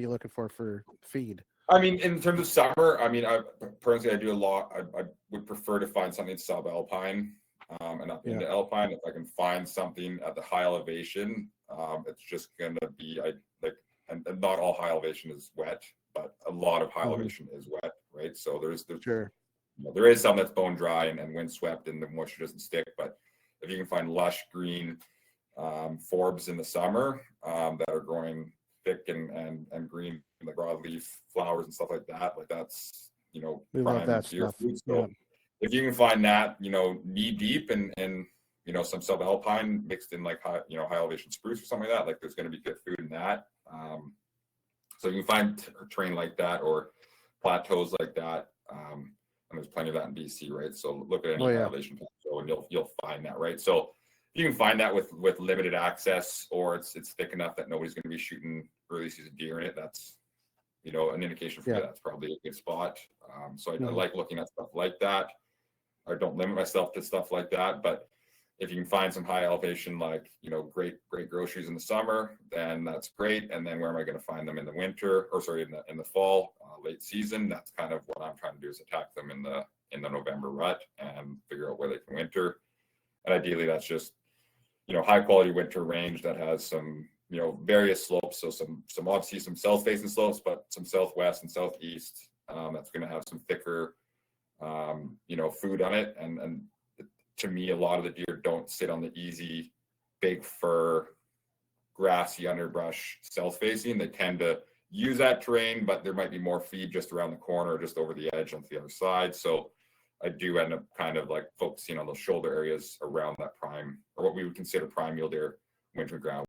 you looking for feed? I mean, in terms of summer, I mean, personally, I do a lot. I would prefer to find something subalpine and up into alpine. If I can find something at the high elevation, it's just going to be and not all high elevation is wet, but a lot of high elevation is wet, right? So there's Sure. there is some that's bone dry and windswept and the moisture doesn't stick. But if you can find lush green forbs in the summer that are growing thick and green, like broadleaf flowers and stuff like that, like that's we love that stuff. Food. So if you can find that, knee deep and some subalpine mixed in like high elevation spruce or something like that, like there's going to be good food in that. So you can find terrain like that or plateaus like that. And there's plenty of that in BC, right? So look at any high elevation plateau and you'll find that, right? So you can find that with limited access, or it's thick enough that nobody's going to be shooting early season deer in it. That's an indication for me that's probably a good spot. So I like looking at stuff like that. I don't limit myself to stuff like that, but if you can find some high elevation, like great groceries in the summer, then that's great. And then where am I going to find them in the winter, or sorry, in the fall, late season? That's kind of what I'm trying to do, is attack them in the November rut and figure out where they can winter. And ideally, that's just high quality winter range that has some various slopes. So some obviously some south facing slopes, but some southwest and southeast. That's going to have some thicker food on it. And to me, a lot of the deer don't sit on the easy, big fir, grassy underbrush south facing. They tend to use that terrain, but there might be more feed just around the corner or just over the edge onto the other side. So I do end up kind of like focusing on those shoulder areas around that prime, or what we would consider prime mule deer winter ground.